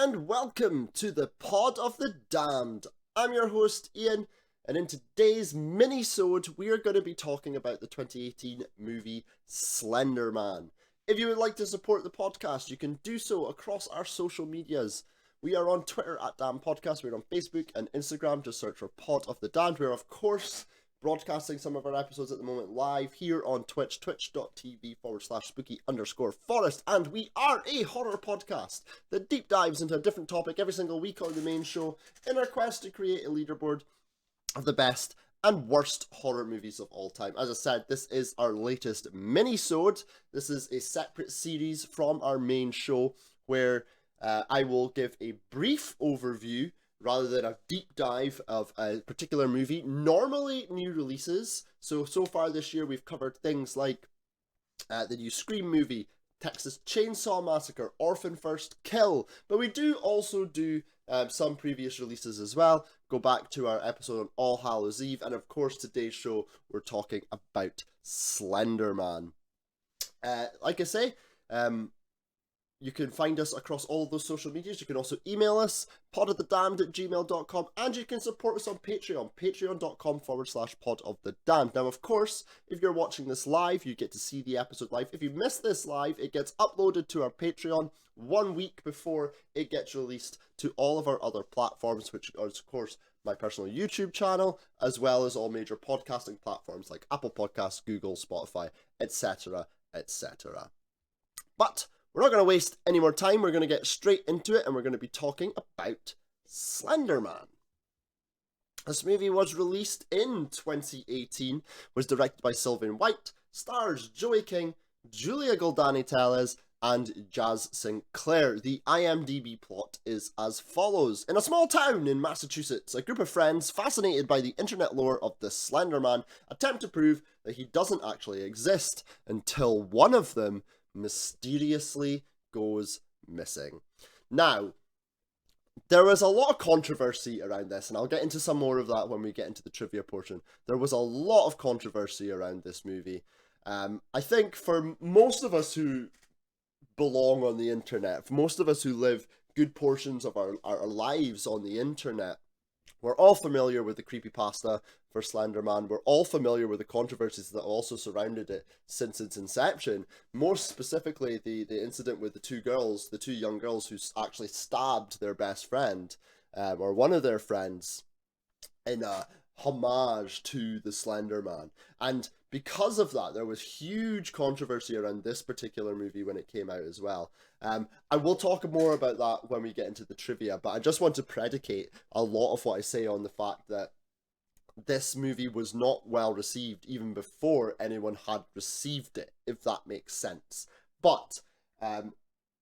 and welcome to the Pod of the Damned. I'm your host, Ian, and in today's Minisode, we are going to be talking about the 2018 movie Slender Man. If you would like to support the podcast, you can do so across our social medias. We are on Twitter at Damn Podcast, we're on Facebook and Instagram, just search for Pod of the Damned. We're, of course, broadcasting some of our episodes at the moment live here on Twitch, twitch.tv/spooky_forest, and we are a horror podcast that deep dives into a different topic every single week on the main show in our quest to create a leaderboard of the best and worst horror movies of all time. As I said, this is our latest mini-sode. This is a separate series from our main show where I will give a brief overview rather than a deep dive of a particular movie, normally new releases. So far this year we've covered things like the new Scream movie, Texas Chainsaw Massacre, Orphan First Kill, but we do also do some previous releases as well. Go back to our episode on All Hallows Eve, and of course today's show we're talking about Slender Man. Like I say, you can find us across all of those social medias. You can also email us, podofthedamned@gmail.com, and you can support us on Patreon, patreon.com/podofthedamned. Now, of course, if you're watching this live, you get to see the episode live. If you miss this live, it gets uploaded to our Patreon 1 week before it gets released to all of our other platforms, which are, of course, my personal YouTube channel, as well as all major podcasting platforms like Apple Podcasts, Google, Spotify, etc., etc. But we're not going to waste any more time. We're going to get straight into it, and we're going to be talking about Slender Man. This movie was released in 2018, was directed by Sylvain White, stars Joey King, Julia Goldani-Tellez, and Jazz Sinclair. The IMDb plot is as follows. In a small town in Massachusetts, a group of friends, fascinated by the internet lore of the Slender Man, attempt to prove that he doesn't actually exist, until one of them mysteriously goes missing. Now, there was a lot of controversy around this, and I'll get into some more of that when we get into the trivia portion. There was a lot of controversy around this movie. I think for most of us who belong on the internet, for most of us who live good portions of our lives on the internet, we're all familiar with the creepypasta for Slender Man. We're all familiar with the controversies that also surrounded it since its inception. Most specifically, the incident with the two young girls who actually stabbed their best friend, or one of their friends, in a homage to the Slender Man. And because of that, there was huge controversy around this particular movie when it came out as well. I will talk more about that when we get into the trivia, but I just want to predicate a lot of what I say on the fact that this movie was not well received even before anyone had received it, if that makes sense. But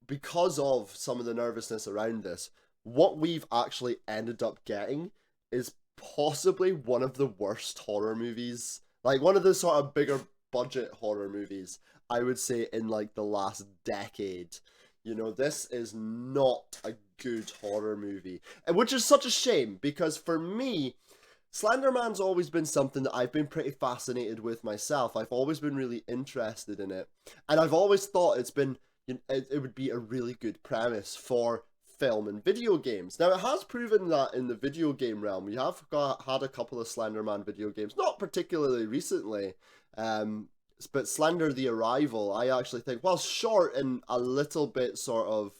because of some of the nervousness around this, what we've actually ended up getting is possibly one of the worst horror movies, like one of the sort of bigger budget horror movies, I would say, in like the last decade. You know, this is not a good horror movie, which is such a shame, because for me, Slender Man's always been something that I've been pretty fascinated with myself. I've always been really interested in it, and I've always thought it would be a really good premise for film and video games. Now, it has proven that in the video game realm. We have had a couple of Slender Man video games, not particularly recently, but Slender the Arrival, I actually think, well, short and a little bit sort of,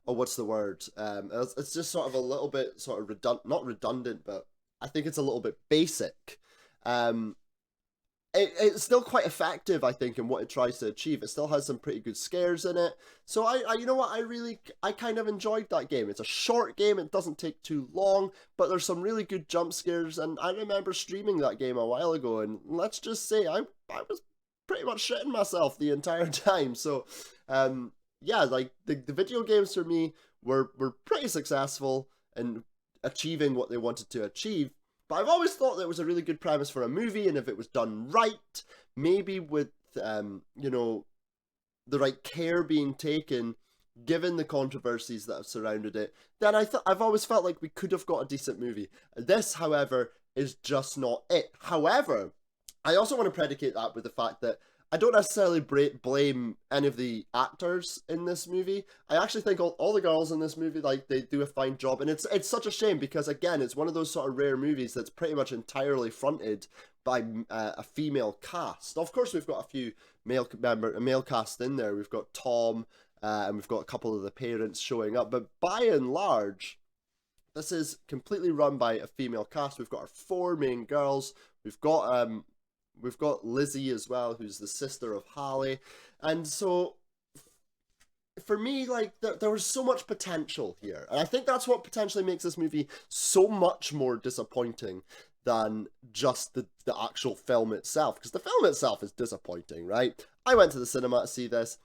what's the word? It's just sort of a little bit sort of not redundant, but I think it's a little bit basic. It's still quite effective, I think, in what it tries to achieve. It still has some pretty good scares in it. So I you know what, I kind of enjoyed that game. It's a short game, it doesn't take too long, but there's some really good jump scares, and I remember streaming that game a while ago, and let's just say I was pretty much shitting myself the entire time. So, yeah, like the video games for me were pretty successful in achieving what they wanted to achieve. But I've always thought that it was a really good premise for a movie, and if it was done right, maybe with, you know, the right care being taken, given the controversies that have surrounded it, then I've always felt like we could have got a decent movie. This, however, is just not it. However, I also want to predicate that with the fact that I don't necessarily blame any of the actors in this movie. I actually think all the girls in this movie, like, they do a fine job, and it's such a shame because, again, it's one of those sort of rare movies that's pretty much entirely fronted by a female cast. Of course, we've got a few male cast in there. We've got Tom, and we've got a couple of the parents showing up, but by and large, this is completely run by a female cast. We've got our four main girls. We've got Lizzie as well, who's the sister of Hallie. And so, for me, like, there was so much potential here. And I think that's what potentially makes this movie so much more disappointing than just the actual film itself. Because the film itself is disappointing, right? I went to the cinema to see this.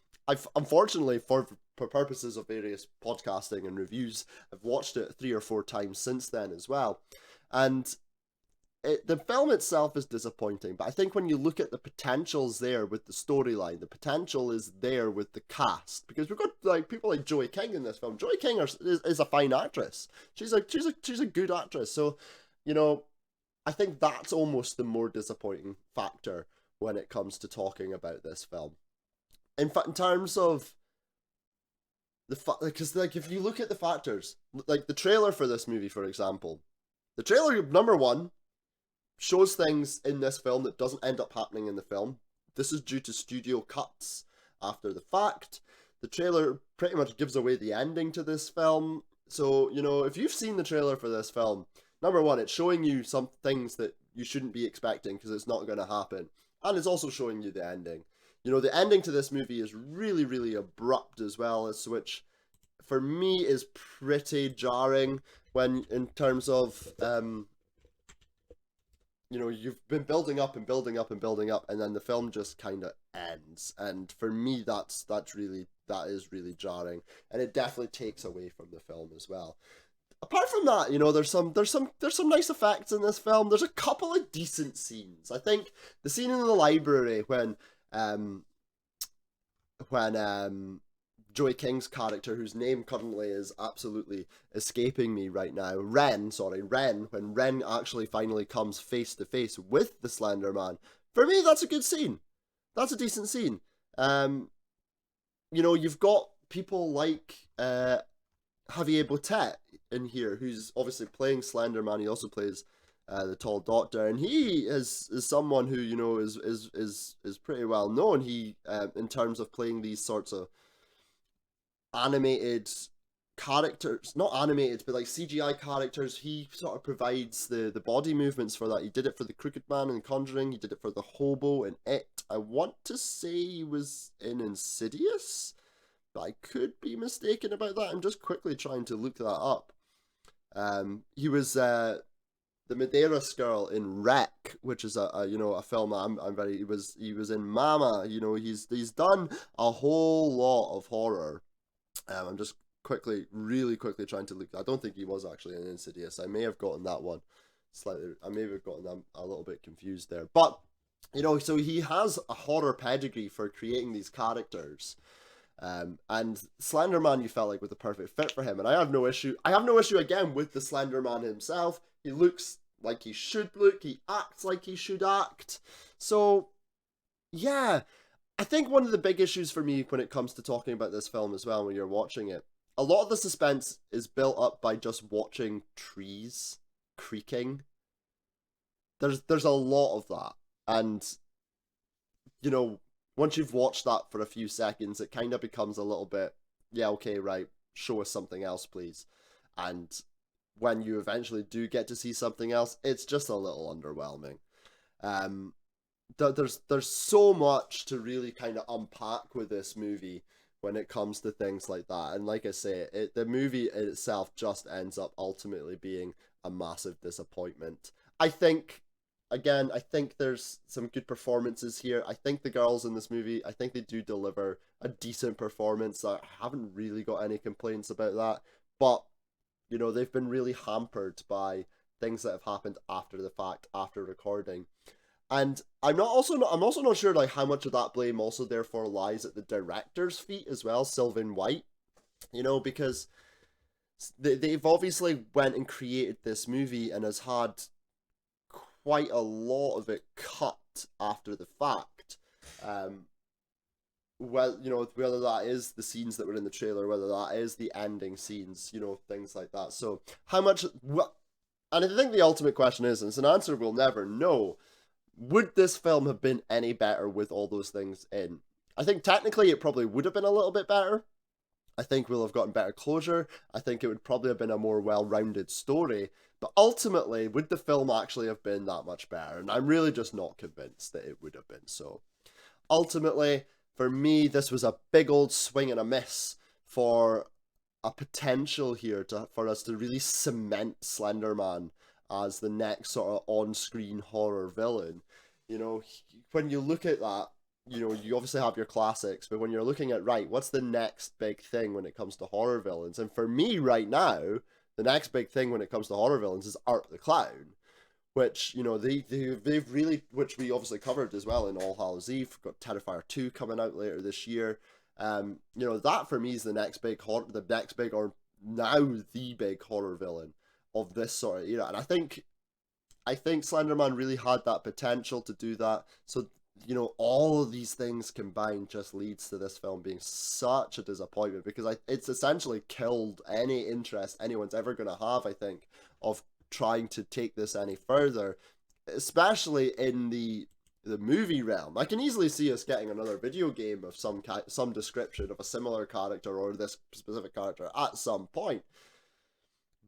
Unfortunately, for purposes of various podcasting and reviews, I've watched it 3 or 4 times since then as well. And the film itself is disappointing, but I think when you look at the potentials there with the storyline, the potential is there with the cast, because we've got like people like Joey King in this film. Joey King is a fine actress. She's a good actress. So, you know, I think that's almost the more disappointing factor when it comes to talking about this film. In fact, in terms of because like if you look at the factors, like the trailer for this movie, for example, the trailer number one shows things in this film that doesn't end up happening in the film. This is due to studio cuts after the fact. The trailer pretty much gives away the ending to this film. So, you know, if you've seen the trailer for this film, number one, it's showing you some things that you shouldn't be expecting because it's not going to happen. And it's also showing you the ending. You know, the ending to this movie is really, really abrupt as well, which for me is pretty jarring when, in terms of, you know, you've been building up and building up and building up, and then the film just kind of ends. And for me, that is really jarring, and it definitely takes away from the film as well. Apart from that, you know, there's some nice effects in this film. There's a couple of decent scenes. I think the scene in the library when Joey King's character, whose name currently is absolutely escaping me right now, Ren, when Ren actually finally comes face to face with the Slender Man, for me, that's a good scene. That's a decent scene. You know, you've got people like Javier Botet in here, who's obviously playing Slender Man. He also plays the Tall Doctor, and he is someone who, you know, is pretty well known. He in terms of playing these sorts of animated characters, not animated, but like CGI characters, he sort of provides the body movements for that. He did it for the Crooked Man in Conjuring, he did it for the Hobo in It. I want to say he was in Insidious, but I could be mistaken about that. I'm just quickly trying to look that up. He was the Medeiros girl in Wreck, which is a film he was in Mama. You know, he's done a whole lot of horror. I'm just really quickly trying to look. I don't think he was actually in Insidious. I may have gotten that one slightly. I may have gotten them a little bit confused there. But, you know, so he has a horror pedigree for creating these characters. And Slender Man, you felt like, was the perfect fit for him. And I have no issue again with the Slender Man himself. He looks like he should look. He acts like he should act. So, yeah. I think one of the big issues for me when it comes to talking about this film as well, when you're watching it, a lot of the suspense is built up by just watching trees creaking. There's a lot of that. And, you know, once you've watched that for a few seconds, it kind of becomes a little bit, yeah, okay, right, show us something else, please. And when you eventually do get to see something else, it's just a little underwhelming. There's so much to really kind of unpack with this movie when it comes to things like that. And like I say, the movie itself just ends up ultimately being a massive disappointment. I think there's some good performances here. I think the girls in this movie, I think they do deliver a decent performance. I haven't really got any complaints about that. But, you know, they've been really hampered by things that have happened after the fact, after recording. And I'm also not sure like how much of that blame also therefore lies at the director's feet as well, Sylvain White. You know, because they've obviously went and created this movie and has had quite a lot of it cut after the fact. Um, well, whether that is the scenes that were in the trailer, whether that is the ending scenes, things like that. So how much? And I think the ultimate question is, and it's an answer we'll never know. Would this film have been any better with all those things in? I think technically it probably would have been a little bit better. I think we'll have gotten better closure. I think it would probably have been a more well-rounded story. But ultimately, would the film actually have been that much better? And I'm really just not convinced that it would have been. So ultimately, for me, this was a big old swing and a miss for a potential here for us to really cement Slender Man as the next sort of on-screen horror villain. When you look at that, you obviously have your classics, but when you're looking at, right, what's the next big thing when it comes to horror villains? And for me right now, the next big thing when it comes to horror villains is Art the Clown, which, they've really, which we obviously covered as well in All Hallows Eve. We've got Terrifier 2 coming out later this year. That for me is the next big horror, or now the big horror villain of this sort of era. And I think Slenderman really had that potential to do that. So, all of these things combined just leads to this film being such a disappointment, because it's essentially killed any interest anyone's ever going to have, I think, of trying to take this any further, especially in the movie realm. I can easily see us getting another video game of some description of a similar character or this specific character at some point.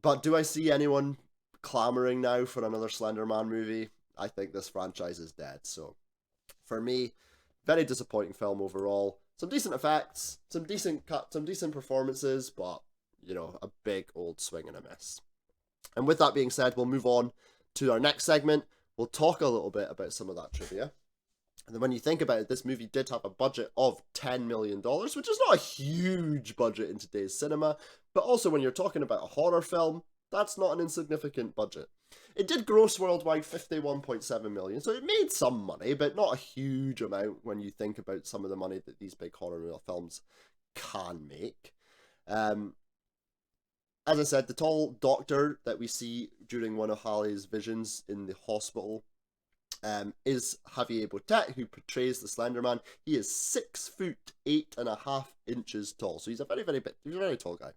But do I see anyone clamoring now for another Slender Man movie? I think this franchise is dead. So for me, very disappointing film overall. Some decent effects, some decent performances, but a big old swing and a miss. And with that being said, we'll move on to our next segment. We'll talk a little bit about some of that trivia. And then when you think about it, this movie did have a budget of $10 million, which is not a huge budget in today's cinema. But also when you're talking about a horror film, that's not an insignificant budget. It did gross worldwide 51.7 million, so it made some money, but not a huge amount when you think about some of the money that these big horror films can make. As I said, the tall doctor that we see during one of Hallie's visions in the hospital is Javier Botet, who portrays the Slender Man. He is 6'8.5" tall, so he's a very tall guy.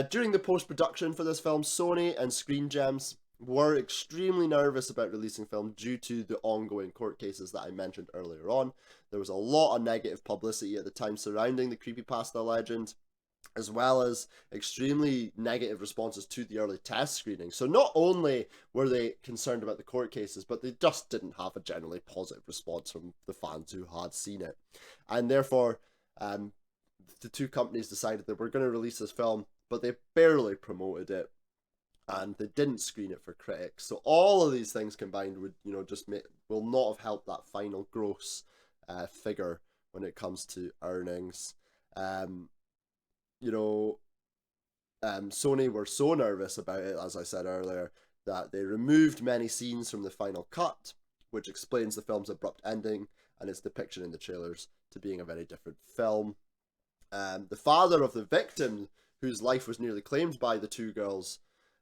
During the post-production for this film, Sony and Screen Gems were extremely nervous about releasing film due to the ongoing court cases that I mentioned earlier on. There was a lot of negative publicity at the time surrounding the creepypasta legend, as well as extremely negative responses to the early test screening. So not only were they concerned about the court cases, but they just didn't have a generally positive response from the fans who had seen it. And therefore, the two companies decided that we're going to release this film, but they barely promoted it, and they didn't screen it for critics. So all of these things combined would, will not have helped that final gross figure when it comes to earnings. Sony were so nervous about it, as I said earlier, that they removed many scenes from the final cut, which explains the film's abrupt ending and its depiction in the trailers to being a very different film. The father of the victim, whose life was nearly claimed by the two girls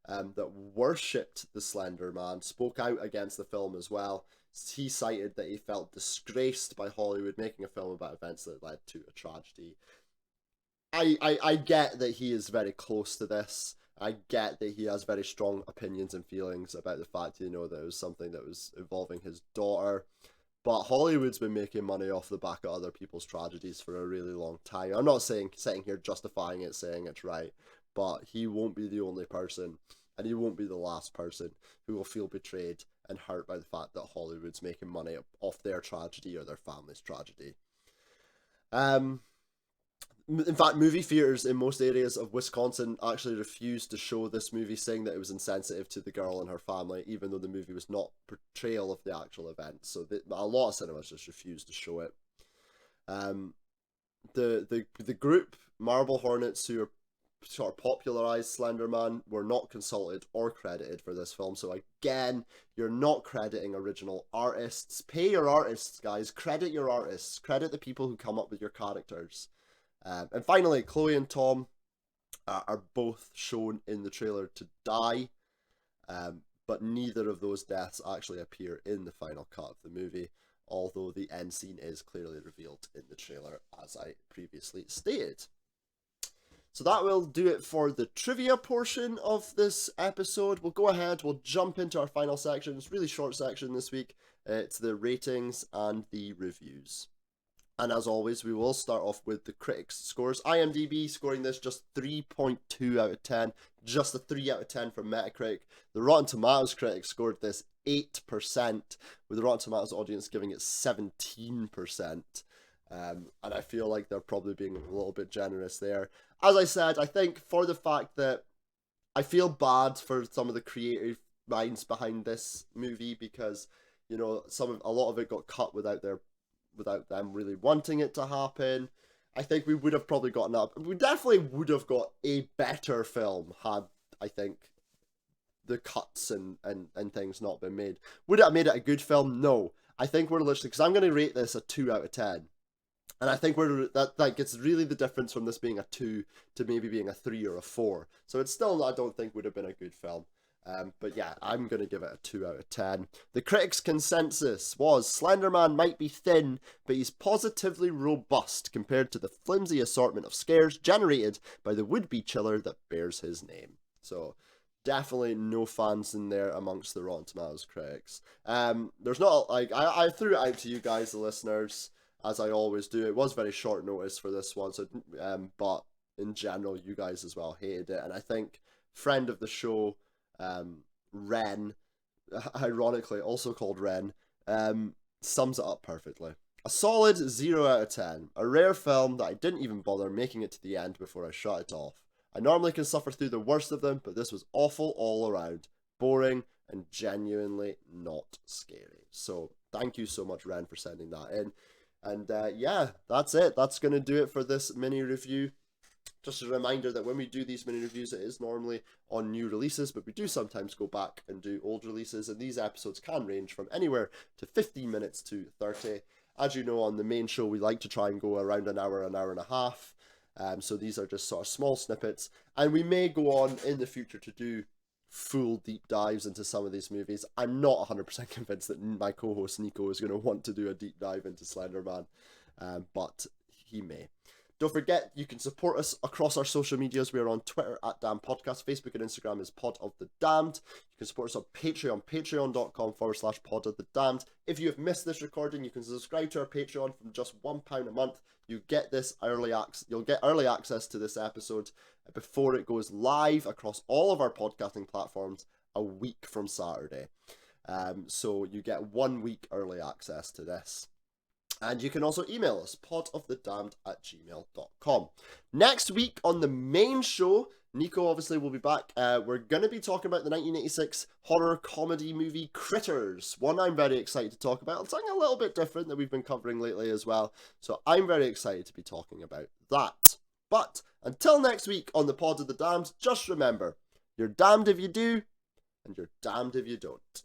that worshipped the Slender Man, spoke out against the film as well. He cited that he felt disgraced by Hollywood making a film about events that led to a tragedy. I get that he is very close to this. I get that he has very strong opinions and feelings about the fact, that it was something that was involving his daughter. But Hollywood's been making money off the back of other people's tragedies for a really long time. I'm not sitting here justifying it, saying it's right, but he won't be the only person, and he won't be the last person who will feel betrayed and hurt by the fact that Hollywood's making money off their tragedy or their family's tragedy. In fact, movie theaters in most areas of Wisconsin actually refused to show this movie, saying that it was insensitive to the girl and her family, even though the movie was not portrayal of the actual event. So a lot of cinemas just refused to show it. The group Marble Hornets, who are sort of popularized Slender Man, were not consulted or credited for this film. So again, you're not crediting original artists. Pay your artists, guys. Credit your artists. Credit the people who come up with your characters. And finally, Chloe and Tom are both shown in the trailer to die, but neither of those deaths actually appear in the final cut of the movie. although the end scene is clearly revealed in the trailer, as I previously stated. So that will do it for the trivia portion of this episode. We'll go ahead, we'll jump into our final section. It's a really short section this week. It's the ratings and the reviews. And as always, we will start off with the critics' scores. IMDb scoring this just 3.2 out of 10. Just a 3 out of 10 for Metacritic. The Rotten Tomatoes critics scored this 8%, with the Rotten Tomatoes audience giving it 17%. And I feel like they're probably being a little bit generous there. As I said, I think for the fact that I feel bad for some of the creative minds behind this movie, because, you know, a lot of it got cut without them really wanting it to happen. I think we would have probably gotten up. We definitely would have got a better film had, I think, the cuts and things not been made. Would it have made it a good film? No. I think we're literally, because I'm going to rate this a 2 out of 10. And I think that gets really the difference from this being a 2 to maybe being a 3 or a 4. So it's still, I don't think, would have been a good film. But yeah, I'm going to give it a 2 out of 10. The critics' consensus was Slender Man might be thin, but he's positively robust compared to the flimsy assortment of scares generated by the would-be chiller that bears his name. So definitely no fans in there amongst the Rotten Tomatoes critics. There's not, like, I threw it out to you guys, the listeners, as I always do. It was very short notice for this one, so but in general, you guys as well hated it. And I think friend of the show, Ren, ironically also called Ren, sums it up perfectly. A solid 0 out of 10. A rare film that I didn't even bother making it to the end before I shut it off. I normally can suffer through the worst of them, but this was awful all around. Boring and genuinely not scary. So thank you so much, Ren, for sending that in. And yeah, that's it. That's going to do it for this mini review. Just a reminder that when we do these mini reviews, it is normally on new releases, but we do sometimes go back and do old releases, and these episodes can range from anywhere to 15 minutes to 30. As you know, on the main show, we like to try and go around an hour and a half. So these are just sort of small snippets, and we may go on in the future to do full deep dives into some of these movies. I'm not 100% convinced that my co-host Nico is going to want to do a deep dive into Slender Man, but he may. Don't forget, you can support us across our social medias. We are on Twitter at Damned Podcast. Facebook and Instagram is Pod of the Damned. You can support us on Patreon, patreon.com/Pod of the Damned. If you have missed this recording, you can subscribe to our Patreon from just £1 a month. You get this you'll get early access to this episode before it goes live across all of our podcasting platforms a week from Saturday. So you get 1 week early access to this. And you can also email us, podofthedamned@gmail.com. Next week on the main show, Nico obviously will be back. We're going to be talking about the 1986 horror comedy movie Critters. One I'm very excited to talk about. It's something a little bit different that we've been covering lately as well. So I'm very excited to be talking about that. But until next week on the Pod of the Damned, just remember, you're damned if you do, and you're damned if you don't.